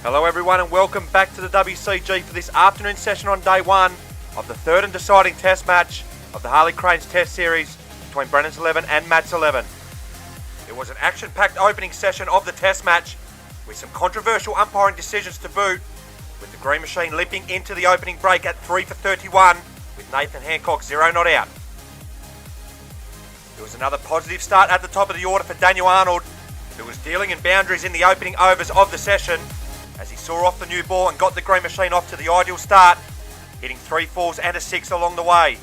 Hello everyone and welcome back to the WCG for this afternoon session on day one of the third and deciding test match of the Harley Cranes Test Series between Brennan's 11 and Matt's 11. It was an action-packed opening session of the test match with some controversial umpiring decisions to boot, with the Green Machine limping into the opening break at 3 for 31 with Nathan Hancock 0 not out. It was another positive start at the top of the order for Daniel Arnold, who was dealing in boundaries in the opening overs of the session as he saw off the new ball and got the Green Machine off to the ideal start, hitting 3 4s and a 6 along the way.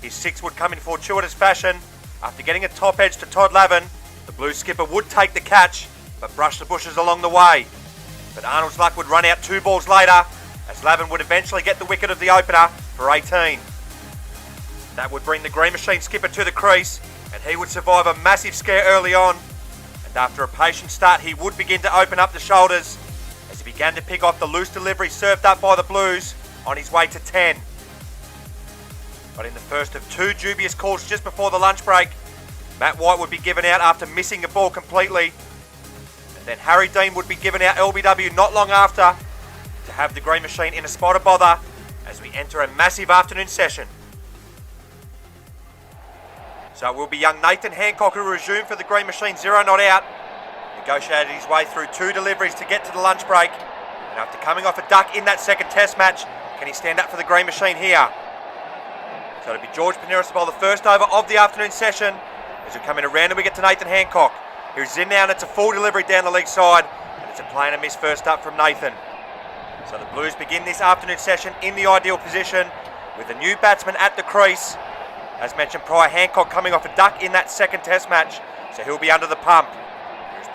His 6 would come in fortuitous fashion. After getting a top edge to Todd Lavin, the Blue skipper would take the catch but brush the bushes along the way. But Arnold's luck would run out 2 balls later as Lavin would eventually get the wicket of the opener for 18. That would bring the Green Machine skipper to the crease and he would survive a massive scare early on, and after a patient start he would begin to open up the shoulders as he began to pick off the loose delivery served up by the Blues on his way to 10. But in the first of 2 dubious calls just before the lunch break, Matt White would be given out after missing a ball completely, and then Harry Dean would be given out LBW not long after to have the Green Machine in a spot of bother as we enter a massive afternoon session. So it will be young Nathan Hancock who will resume for the Green Machine 0 not out. Negotiated his way through 2 deliveries to get to the lunch break, and after coming off a duck in that second test match, can he stand up for the Green Machine here? So it'll be George Paneras to bowl the first over of the afternoon session as we come in around and we get to Nathan Hancock, who's in now, and it's a full delivery down the leg side, and it's a play and a miss first up from Nathan. So the Blues begin this afternoon session in the ideal position with a new batsman at the crease. As mentioned prior, Hancock coming off a duck in that second test match, so he'll be under the pump.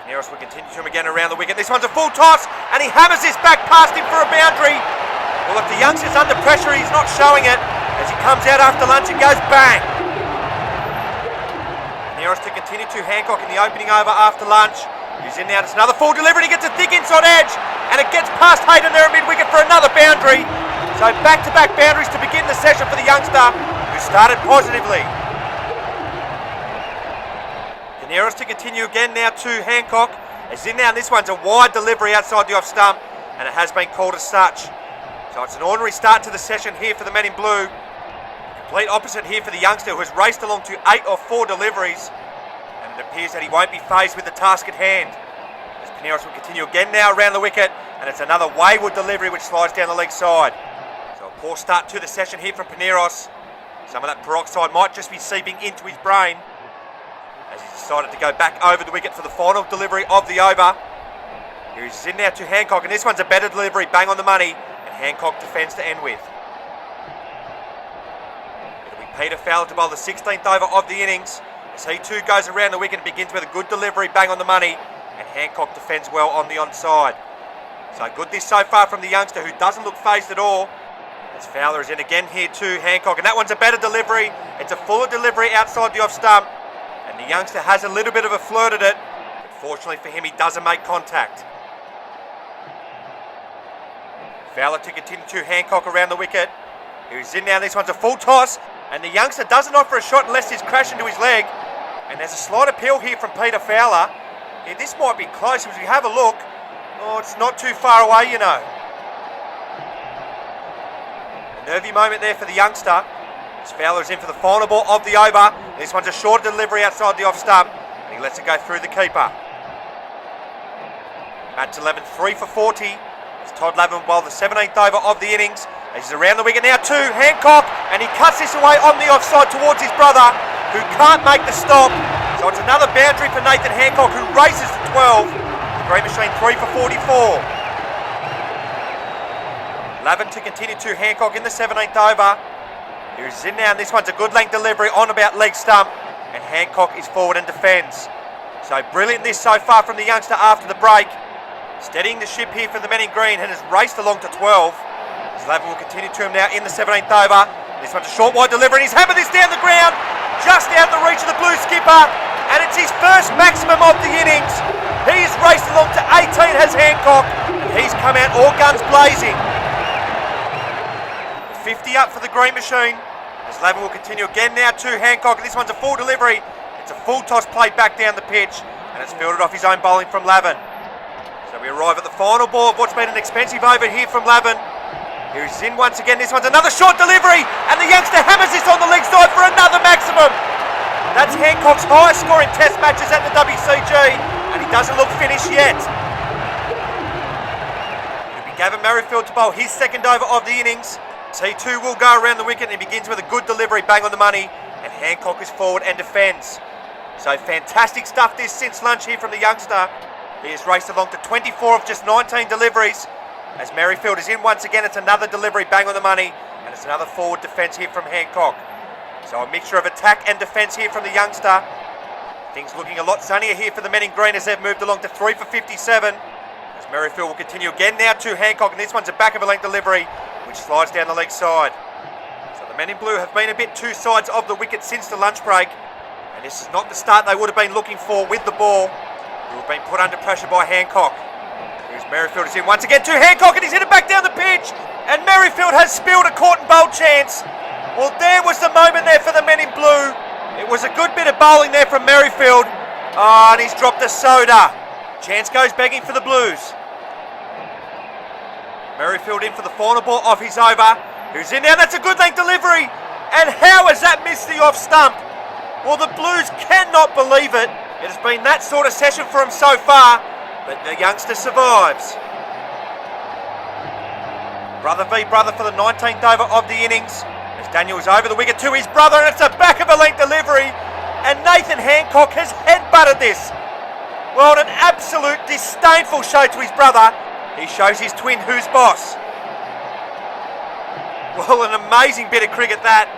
Paneras will continue to him again around the wicket. This one's a full toss, and he hammers this back past him for a boundary. Well, if the youngster's under pressure, he's not showing it. As he comes out after lunch, it goes bang. Paneras to continue to Hancock in the opening over after lunch. He's in now, it's another full delivery, and he gets a thick inside edge, and it gets past Hayden there at mid-wicket for another boundary. So back-to-back boundaries to begin the session for the youngster, who started positively. Paneras to continue again now to Hancock. As in now, this one's a wide delivery outside the off stump, and it has been called as such. So it's an ordinary start to the session here for the men in blue. Complete opposite here for the youngster, who has raced along to 8 of 4 deliveries, and it appears that he won't be phased with the task at hand. As Paneras will continue again now around the wicket, and it's another wayward delivery which slides down the leg side. So a poor start to the session here from Paneras. Some of that peroxide might just be seeping into his brain, as he decided to go back over the wicket for the final delivery of the over. He's in now to Hancock, and this one's a better delivery, bang on the money, and Hancock defends to end with. It'll be Peter Fowler to bowl the 16th over of the innings, as he too goes around the wicket and begins with a good delivery, bang on the money, and Hancock defends well on the onside. So good this so far from the youngster, who doesn't look phased at all, as Fowler is in again here to Hancock, and that one's a better delivery. It's a fuller delivery outside the off stump, and the youngster has a little bit of a flirt at it, but fortunately for him he doesn't make contact. Fowler to continue to Hancock around the wicket, who's in now. This one's a full toss, and the youngster doesn't offer a shot unless he's crashed into his leg, and there's a slight appeal here from Peter Fowler. Yeah, this might be close. As we have a look, oh, it's not too far away, you know. A nervy moment there for the youngster. Fowler's in for the final ball of the over. This one's a short delivery outside the off stump, and he lets it go through the keeper. Matt's 11, 3 for 40. As Todd Lavin bowled the 17th over of the innings. As he's around the wicket now to Hancock, and he cuts this away on the offside towards his brother, who can't make the stop. So it's another boundary for Nathan Hancock, who races to 12. The Green Machine 3 for 44. Lavin to continue to Hancock in the 17th over. He's in now, and this one's a good length delivery on about leg stump, and Hancock is forward and defends. So brilliant this so far from the youngster after the break. Steadying the ship here for the men in green, and has raced along to 12. As Lavin will continue to him now in the 17th over. This one's a short wide delivery, and he's hammered this down the ground, just out the reach of the Blue skipper, and it's his first maximum of the innings. He's raced along to 18, has Hancock, and he's come out all guns blazing. 50 up for the Green Machine, as Lavin will continue again now to Hancock. This one's a full delivery. It's a full toss played back down the pitch, and it's fielded off his own bowling from Lavin. So So we arrive at the final ball of what's been an expensive over here from Lavin. Here's in once again. This one's another short delivery, and the youngster hammers this on the leg side for another maximum. That's Hancock's highest score in test matches at the WCG, and he doesn't look finished yet. It'll be Gavin Merrifield to bowl his second over of the innings. T2 will go around the wicket, and he begins with a good delivery, bang on the money, and Hancock is forward and defends. So fantastic stuff this since lunch here from the youngster. He has raced along to 24 of just 19 deliveries. As Merrifield is in once again, it's another delivery, bang on the money, and it's another forward defence here from Hancock. So a mixture of attack and defence here from the youngster. Things looking a lot sunnier here for the men in green as they've moved along to 3 for 57. As Merrifield will continue again now to Hancock, and this one's a back of a length delivery, which slides down the leg side. So the men in blue have been a bit two sides of the wicket since the lunch break, and this is not the start they would have been looking for with the ball, who have been put under pressure by Hancock. Here's Merrifield is in once again to Hancock, and he's hit it back down the pitch, and Merrifield has spilled a caught and bowled chance. Well, there was the moment there for the men in blue. It was a good bit of bowling there from Merrifield. Oh, and he's dropped a soda. Chance goes begging for the Blues. Merrifield in for the final ball off his over. Who's in now? That's a good length delivery. And how has that missed the off stump? Well, the Blues cannot believe it. It has been that sort of session for him so far, but the youngster survives. Brother v brother for the 19th over of the innings. As Daniel is over the wicket to his brother, and it's a back of a length delivery. And Nathan Hancock has headbutted this. Well, an absolute disdainful show to his brother. He shows his twin who's boss. Well, an amazing bit of cricket that.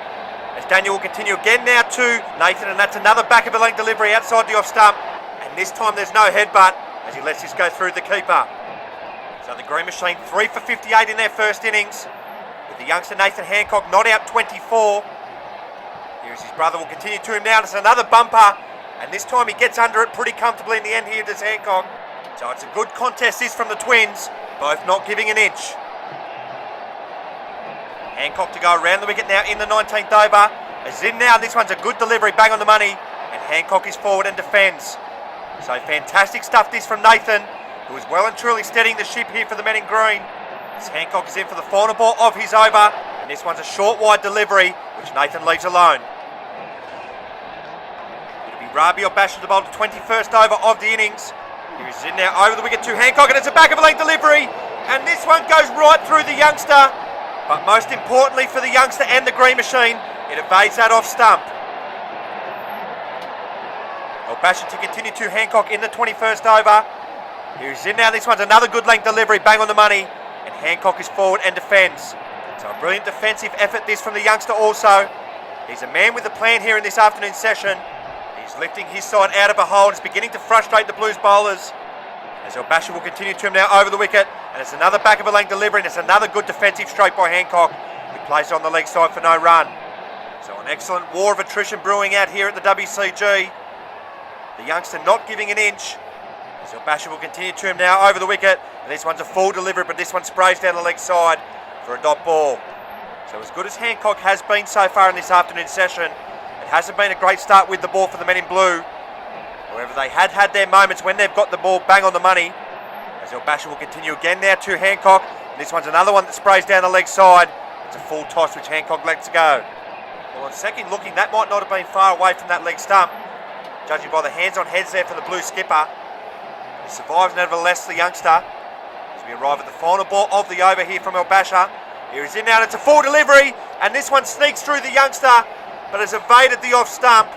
As Daniel will continue again now to Nathan, and that's another back of a length delivery outside the off stump. And this time there's no headbutt as he lets this go through the keeper. So the Green Machine 3 for 58 in their first innings, with the youngster Nathan Hancock not out 24. Here's his brother, will continue to him now. It's another bumper, and this time he gets under it pretty comfortably in the end here, does Hancock. So it's a good contest this from the twins, both not giving an inch. Hancock to go around the wicket now in the 19th over. As in now, this one's a good delivery, bang on the money, and Hancock is forward and defends. So fantastic stuff this from Nathan, who is well and truly steadying the ship here for the men in green. As Hancock is in for the final ball of his over, and this one's a short wide delivery, which Nathan leaves alone. It'll be Rabi or Bashir to bowl the 21st over of the innings. Here he's in now over the wicket to Hancock, and it's a back of a length delivery, and this one goes right through the youngster. But most importantly for the youngster and the Green Machine, it evades that off stump. Bashir to continue to Hancock in the 21st over. Here's in now, this one's another good length delivery, bang on the money, and Hancock is forward and defends. So a brilliant defensive effort this from the youngster also. He's a man with a plan here in this afternoon session. He's lifting his side out of a hole and is beginning to frustrate the Blues bowlers. As Bashir will continue to him now over the wicket, and it's another back of a length delivery, and it's another good defensive stroke by Hancock, who plays it on the leg side for no run. So an excellent war of attrition brewing out here at the WCG. The youngster not giving an inch. As Bashir will continue to him now over the wicket, and this one's a full delivery, but this one sprays down the leg side for a dot ball. So as good as Hancock has been so far in this afternoon session, it hasn't been a great start with the ball for the men in blue. However, they had their moments when they've got the ball bang on the money. As Bashir will continue again now to Hancock. And this one's another one that sprays down the leg side. It's a full toss which Hancock lets go. Well, on second looking, that might not have been far away from that leg stump, judging by the hands-on heads there for the blue skipper. He survives nevertheless, the youngster, as we arrive at the final ball of the over here from Bashir. Here he's in now, and it's a full delivery, and this one sneaks through the youngster, but has evaded the off stump.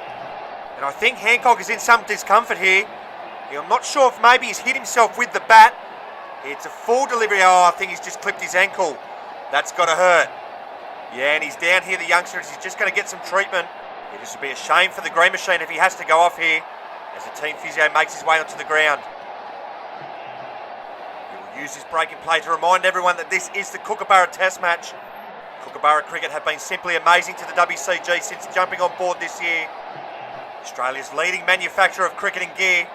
And I think Hancock is in some discomfort here. I'm not sure if maybe he's hit himself with the bat. It's a full delivery. Oh, I think he's just clipped his ankle. That's got to hurt. Yeah, and he's down here, the youngster, as he's just going to get some treatment. This would be a shame for the Green Machine if he has to go off here, as the team physio makes his way onto the ground. He will use his breaking play to remind everyone that this is the Kookaburra Test match. Kookaburra cricket have been simply amazing to the WCG since jumping on board this year. Australia's leading manufacturer of cricketing gear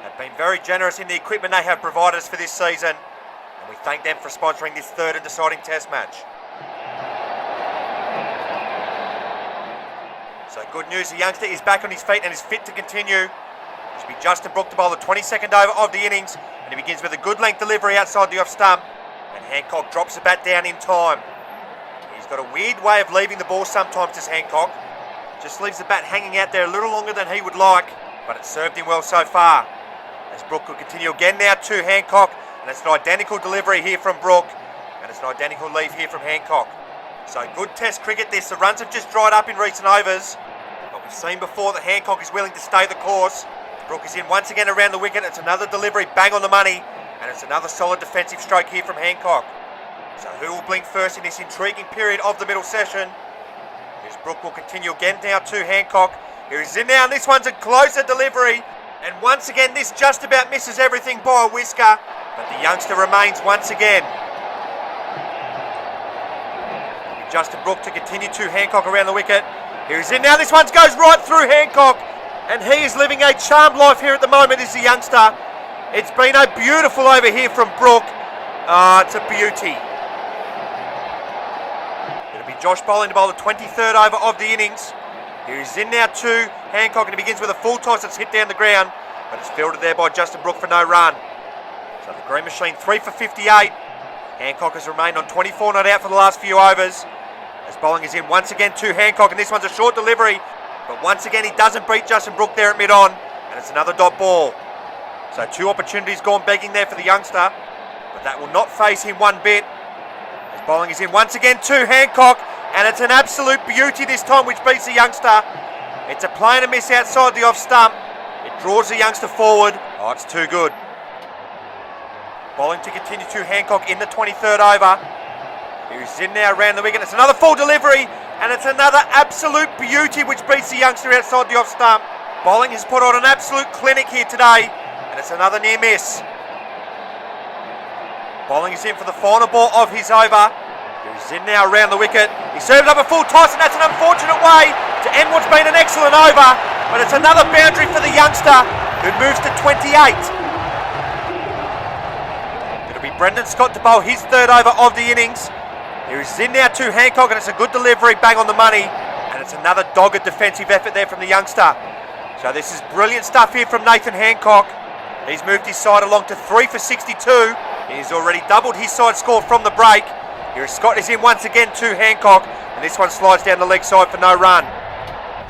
have been very generous in the equipment they have provided us for this season, and we thank them for sponsoring this third and deciding Test match. So good news, the youngster is back on his feet and is fit to continue. This will be Justin Brooke to bowl the 22nd over of the innings, and he begins with a good length delivery outside the off stump, and Hancock drops the bat down in time. He's got a weird way of leaving the ball sometimes, this Hancock. Just leaves the bat hanging out there a little longer than he would like, but it's served him well so far. As Brooke will continue again now to Hancock, and it's an identical delivery here from Brooke, and it's an identical leave here from Hancock. So good test cricket this. The runs have just dried up in recent overs, but we've seen before that Hancock is willing to stay the course. Brooke is in once again around the wicket. It's another delivery bang on the money, and it's another solid defensive stroke here from Hancock. So who will blink first in this intriguing period of the middle session? Here's Brooke will continue again now to Hancock. Here he's in now, and this one's a closer delivery. And once again, this just about misses everything by a whisker, but the youngster remains once again. Justin Brooke to continue to Hancock around the wicket. Here he's in now, this one goes right through Hancock, and he is living a charmed life here at the moment, is the youngster. It's been a beautiful over here from Brooke. It's a beauty. It'll be Josh bowling to bowl the 23rd over of the innings. Here he's in now to Hancock, and he begins with a full toss that's hit down the ground, but it's fielded there by Justin Brooke for no run. So the Green Machine 3 for 58. Hancock has remained on 24 not out for the last few overs. As bowling is in once again to Hancock, and this one's a short delivery, but once again he doesn't beat Justin Brooke there at mid-on, and it's another dot ball. So two opportunities gone begging there for the youngster, but that will not faze him one bit. As bowling is in once again to Hancock, and it's an absolute beauty this time which beats the youngster. It's a play and a miss outside the off stump. It draws the youngster forward. Oh, it's too good. Bowling to continue to Hancock in the 23rd over. He's in now around the wicket. It's another full delivery, and it's another absolute beauty which beats the youngster outside the off stump. Bowling has put on an absolute clinic here today, and it's another near miss. Bowling is in for the final ball of his over. He's in now around the wicket. He serves up a full toss, and that's an unfortunate way to end what's been an excellent over, but it's another boundary for the youngster, who moves to 28. It'll be Brendan Scott to bowl his third over of the innings. He's in now to Hancock, and it's a good delivery, bang on the money, and it's another dogged defensive effort there from the youngster. So this is brilliant stuff here from Nathan Hancock. He's moved his side along to 3 for 62. He's already doubled his side score from the break. Here Scott is in once again to Hancock, and this one slides down the leg side for no run.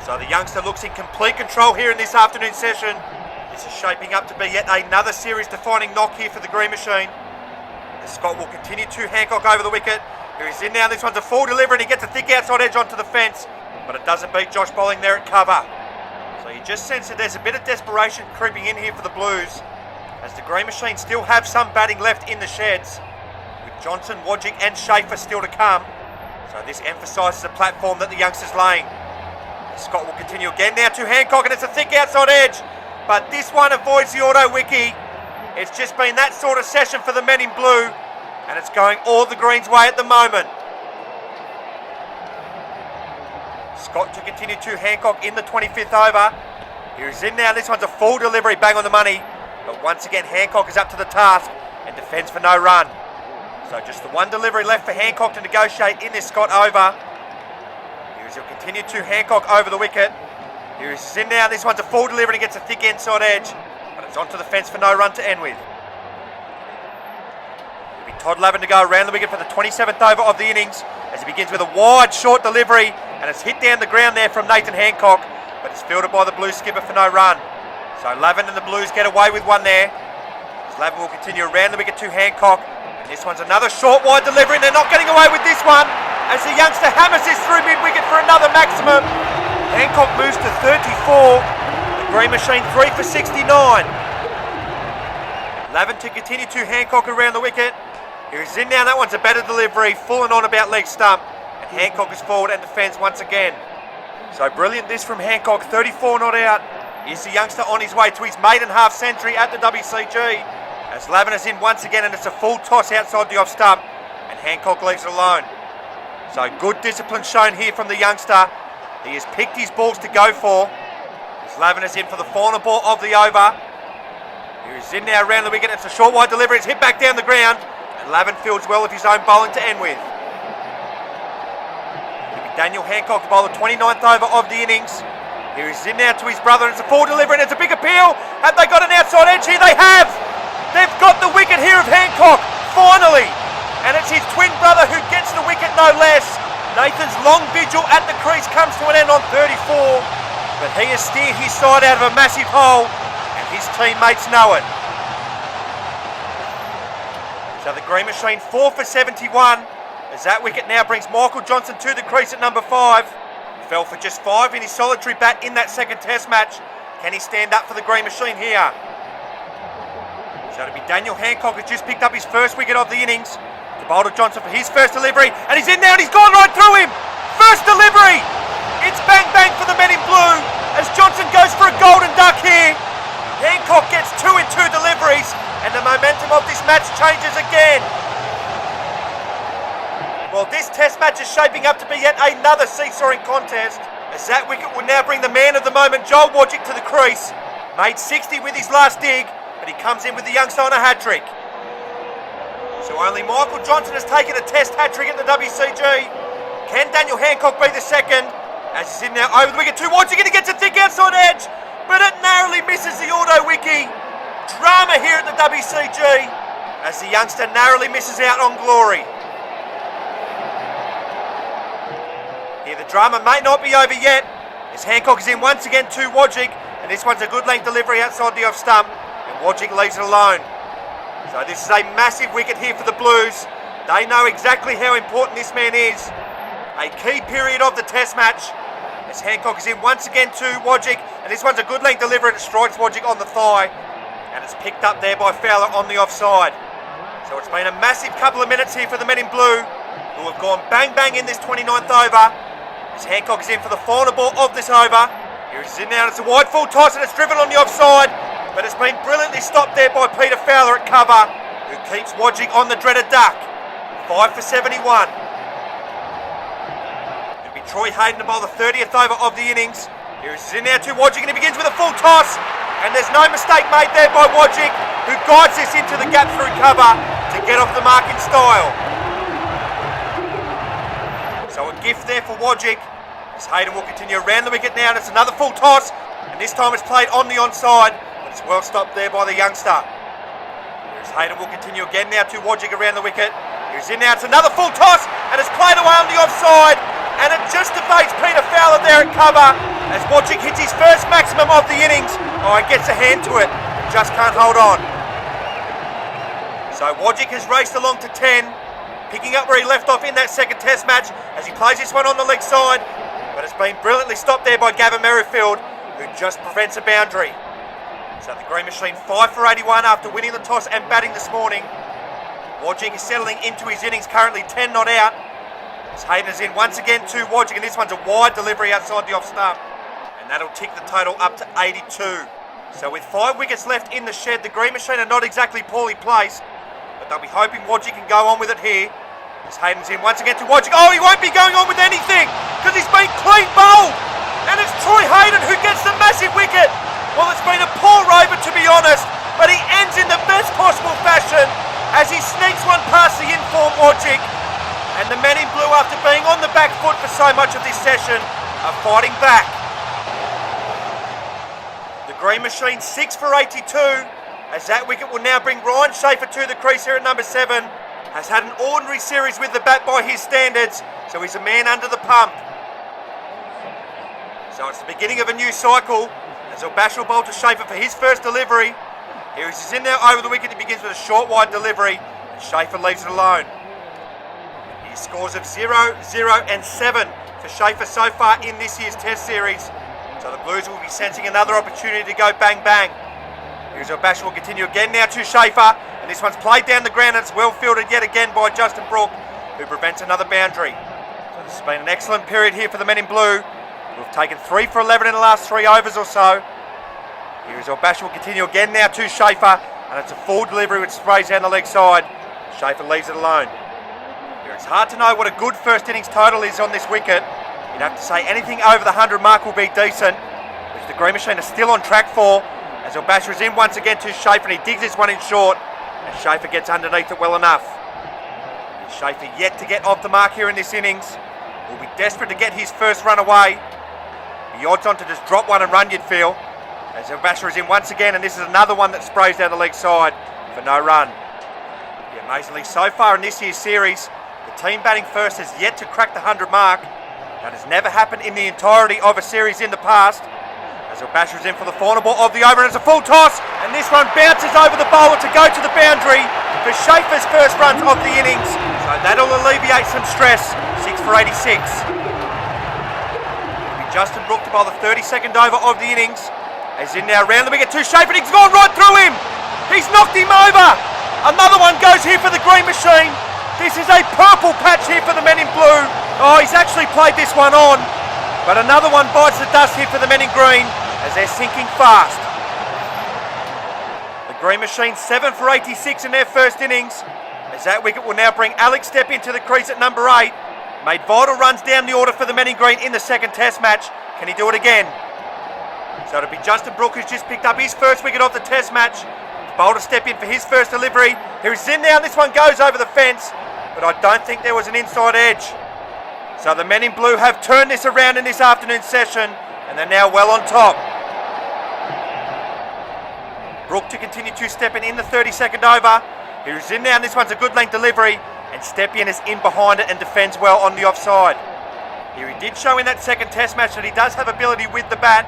So the youngster looks in complete control here in this afternoon session. This is shaping up to be yet another series-defining knock here for the Green Machine. And Scott will continue to Hancock over the wicket. Here he's in now, this one's a full delivery, and he gets a thick outside edge onto the fence, but it doesn't beat Josh bowling there at cover. So you just sense that there's a bit of desperation creeping in here for the Blues, as the Green Machine still have some batting left in the sheds, with Johnson, Wodgick and SCHAEFER still to come. So this emphasises the platform that the youngster's laying. And Scott will continue again now to Hancock, and it's a thick outside edge, but this one avoids the auto wiki. It's just been that sort of session for the men in blue, and it's going all the Greens' way at the moment. Scott to continue to Hancock in the 25th over. Here he's in now, this one's a full delivery, bang on the money, but once again Hancock is up to the task and defends for no run. So just the one delivery left for Hancock to negotiate in this Scott over. Here he'll continue to Hancock over the wicket. Here he's in now, this one's a full delivery and gets a thick inside edge, but it's onto the fence for no run to end with. Todd Lavin to go around the wicket for the 27th over of the innings, as he begins with a wide short delivery, and it's hit down the ground there from Nathan Hancock, but it's fielded by the Blues skipper for no run. So Lavin and the Blues get away with one there. As Lavin will continue around the wicket to Hancock, and this one's another short wide delivery, and they're not getting away with this one, as the youngster hammers this through mid-wicket for another maximum. Hancock moves to 34, the Green Machine 3 for 69. Lavin to continue to Hancock around the wicket. He's in now, that one's a better delivery, full and on about leg stump, and Hancock is forward and defends once again. So brilliant this from Hancock, 34 not out. Is the youngster on his way to his maiden half century at the WCG, as Lavin is in once again, and it's a full toss outside the off stump, and Hancock leaves it alone. So good discipline shown here from the youngster. He has picked his balls to go for, as Lavin is in for the final ball of the over. He's in now around the wicket, it's a short wide delivery, it's hit back down the ground, and Lavin fields well with his own bowling to end with. It'll be Daniel Hancock to bowl the 29th over of the innings. Here he's in now to his brother, and it's a full delivery, and it's a big appeal. Have they got an outside edge here? They have! They've got the wicket here of Hancock, finally! And it's his twin brother who gets the wicket, no less. Nathan's long vigil at the crease comes to an end on 34, but he has steered his side out of a massive hole, and his teammates know it. So the Green Machine 4 for 71, as that wicket now brings Michael Johnson to the crease at number 5. He fell for just 5 in his solitary bat in that second test match. Can he stand up for the Green Machine here? So it'll be Daniel Hancock, who's just picked up his first wicket of the innings. To bowl to Johnson for his first delivery, and he's in now and he's gone right through him! First delivery! It's bang bang for the men in blue as Johnson goes for a golden duck here. Hancock gets 2 in 2 deliveries, and the momentum of this match changes again. Well, this test match is shaping up to be yet another seesawing contest, as that wicket will now bring the man of the moment, Joel Wodjick, to the crease. Made 60 with his last dig, but he comes in with the youngster on a hat-trick. So only Michael Johnson has taken a test hat-trick at the WCG. Can Daniel Hancock be the second? As he's in now over the wicket to Wodjick, and he gets a thick outside edge, but it narrowly misses the auto wiki. Drama here at the WCG, as the youngster narrowly misses out on glory. Here the drama may not be over yet, as Hancock is in once again to Wodjick, and this one's a good length delivery outside the off stump, and Wodjick leaves it alone. So this is a massive wicket here for the Blues. They know exactly how important this man is. A key period of the test match, as Hancock is in once again to Wodjick, and this one's a good length delivery that strikes Wodjick on the thigh, and it's picked up there by Fowler on the offside. So it's been a massive couple of minutes here for the men in blue, who have gone bang bang in this 29th over, as Hancock is in for the final ball of this over. Here he's in now, and it's a wide full toss, and it's driven on the offside, but it's been brilliantly stopped there by Peter Fowler at cover, who keeps Wodjick on the dreaded duck. 5 for 71. It'll be Troy Hayden to bowl the 30th over of the innings. Here he's in now to Wodjick, and he begins with a full toss, and there's no mistake made there by Wodjick, who guides this into the gap through cover to get off the mark in style. So a gift there for Wodjick, as Hayden will continue around the wicket now, and it's another full toss, and this time it's played on the onside, but it's well stopped there by the youngster. Here's Hayden will continue again now to Wodjick around the wicket. Here's in now, it's another full toss, and it's played away on the offside, and it just evades Peter Fowler there at cover, as Wodjick hits his first maximum of the innings. Oh, and gets a hand to it, but just can't hold on. So Wodjick has raced along to 10, picking up where he left off in that second test match, as he plays this one on the leg side, but it's been brilliantly stopped there by Gavin Merrifield, who just prevents a boundary. So the Green Machine 5 for 81 after winning the toss and batting this morning. Wodjick is settling into his innings, currently 10 not out. As Hayden is in once again to Wodjick, and this one's a wide delivery outside the off stump, and that'll tick the total up to 82. So with 5 wickets left in the shed, the Green Machine are not exactly poorly placed, but they'll be hoping Wodjick can go on with it here. As Hayden's in once again to Wodjick. Oh, he won't be going on with anything, because he's been clean bowled, and it's Troy Hayden who gets the massive wicket. Well, it's been a poor over, to be honest, but he ends in the best possible fashion as he sneaks one past the in-form Wodjick. And the men in blue, after being on the back foot for so much of this session, are fighting back. The Green Machine 6 for 82, as that wicket will now bring Ryan SCHAEFER to the crease here at number 7. Has had an ordinary series with the bat by his standards, so he's a man under the pump. So it's the beginning of a new cycle, as Bash will bowl to SCHAEFER for his first delivery. Here he's in there over the wicket. He begins with a short wide delivery, and SCHAEFER leaves it alone. His scores of 0, 0 and 7 for SCHAEFER so far in this year's test series. So the Blues will be sensing another opportunity to go bang bang. Here's Bash will continue again now to SCHAEFER, and this one's played down the ground, and it's well fielded yet again by Justin Brooke, who prevents another boundary. So this has been an excellent period here for the men in blue, who have taken 3 for 11 in the last 3 overs or so. Here's Bash will continue again now to SCHAEFER, and it's a full delivery which sprays down the leg side. SCHAEFER leaves it alone. Here it's hard to know what a good first innings total is on this wicket. You'd have to say anything over the 100 mark will be decent, which the Green Machine are still on track for, as Basher is in once again to SCHAEFER, and he digs this one in short, and SCHAEFER gets underneath it well enough. SCHAEFER yet to get off the mark here in this innings. Will be desperate to get his first run away. The odds on to just drop one and run, you'd feel. As Basher is in once again, and this is another one that sprays down the leg side for no run. Yeah, amazingly, so far in this year's series, the team batting first has yet to crack the 100 mark. That has never happened in the entirety of a series in the past. As Basher is in for the final ball of the over, and it's a full toss, and this one bounces over the bowler to go to the boundary for SCHAEFER's first runs of the innings. So that'll alleviate some stress. 6 for 86. Justin Brook to bowl the 32nd over of the innings. As in now round the wicket to SCHAEFER, he's gone right through him. He's knocked him over. Another one goes here for the green machine. This is a purple patch here for the men in blue. Oh, he's actually played this one on. But another one bites the dust here for the men in green as they're sinking fast. The green machine 7 for 86 in their first innings. As that wicket will now bring Alex Stepien to the crease at number 8. Made vital runs down the order for the men in green in the second test match. Can he do it again? So it'll be Justin Brook who's just picked up his first wicket of the test match. Bowler step in for his first delivery. Here's in now, and this one goes over the fence, but I don't think there was an inside edge. So the men in blue have turned this around in this afternoon session, and they're now well on top. Brook to continue to step in the 32nd over. Here's in now, and this one's a good length delivery, and Stepien is in behind it and defends well on the offside. Here he did show in that second test match that he does have ability with the bat.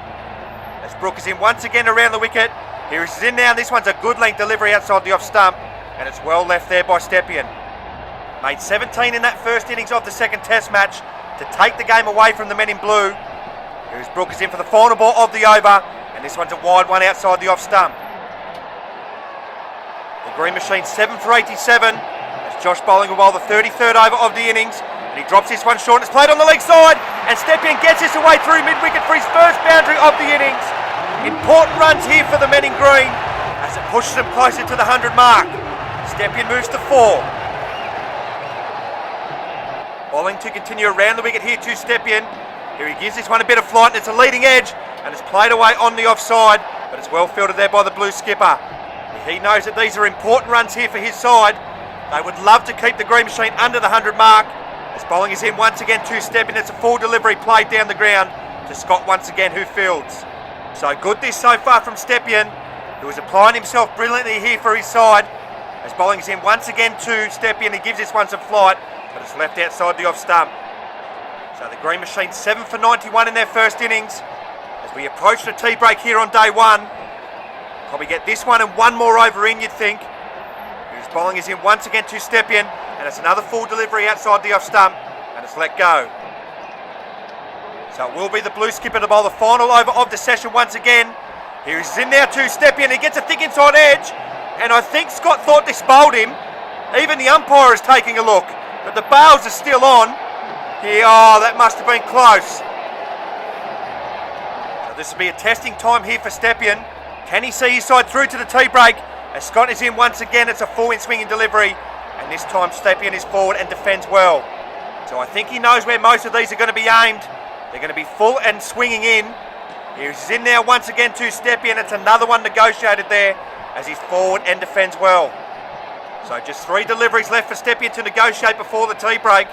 As Brook is in once again around the wicket. Here he's in now, and this one's a good length delivery outside the off stump, and it's well left there by Stepien. Made 17 in that first innings of the second test match to take the game away from the men in blue. Here's Brook is in for the final ball of the over, and this one's a wide one outside the off stump. The green machine 7 for 87, as Josh Bowling will bowl the 33rd over of the innings, and he drops this one short. It's played on the leg side, and Stepien gets this away through mid-wicket for his first boundary of the innings. Important runs here for the men in green as it pushes them closer to the 100 mark. Stepien moves to 4. Bowling to continue around the wicket here to Stepien. Here he gives this one a bit of flight, and it's a leading edge, and it's played away on the offside, but it's well fielded there by the blue skipper. He knows that these are important runs here for his side. They would love to keep the green machine under the 100 mark. As Bowling is in once again to Stepien, it's a full delivery played down the ground to Scott once again, who fields. So good this so far from Stepien, who is applying himself brilliantly here for his side. As Bowling is in once again to Stepien, he gives this one some flight, but it's left outside the off stump. So the green machine 7 for 91 in their first innings. As we approach the tea break here on day 1, probably get this one and one more over in, you'd think. Who's Bowling is in once again to Stepien, and it's another full delivery outside the off stump, and it's let go. So it will be the blue skipper to bowl the final over of the session once again. Here he's in now to Stepien. He gets a thick inside edge, and I think Scott thought this bowled him. Even the umpire is taking a look, but the bails are still on. Here, oh, that must have been close. So this will be a testing time here for Stepien. Can he see his side through to the tea break? As Scott is in once again, it's a full-in swinging delivery, and this time Stepien is forward and defends well. So I think he knows where most of these are going to be aimed. They're going to be full and swinging in. He's in now once again to Stepien. It's another one negotiated there as he's forward and defends well. So just 3 deliveries left for Stepien to negotiate before the tea break.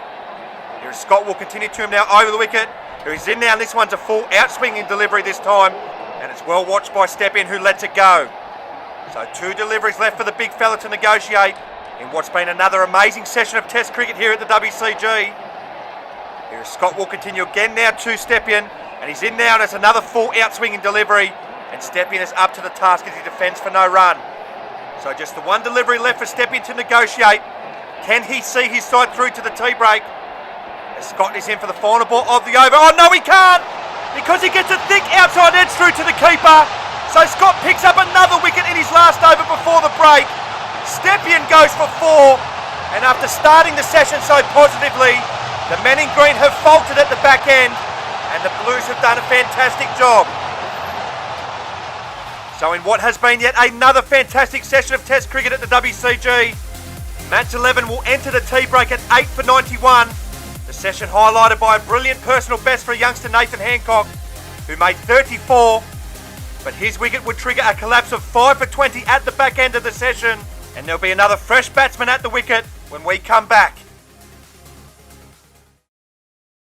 Here Scott will continue to him now over the wicket. He's in now, and this one's a full out-swinging delivery this time, and it's well watched by Stepien, who lets it go. So 2 deliveries left for the big fella to negotiate in what's been another amazing session of Test cricket here at the WCG. Here Scott will continue again now to Stepien, and he's in now, and it's another full out-swinging delivery, and Stepien is up to the task as he defends for no run. So just the 1 delivery left for Stepien to negotiate. Can he see his side through to the tea break? As Scott is in for the final ball of the over. Oh no, he can't, because he gets a thick outside edge through to the keeper. So Scott picks up another wicket in his last over before the break. Stepien goes for 4, and after starting the session so positively, the men in green have faltered at the back end, and the Blues have done a fantastic job. So in what has been yet another fantastic session of Test cricket at the WCG, match 11 will enter the tea break at 8 for 91. The session highlighted by a brilliant personal best for youngster Nathan Hancock, who made 34, but his wicket would trigger a collapse of 5 for 20 at the back end of the session, and there'll be another fresh batsman at the wicket when we come back.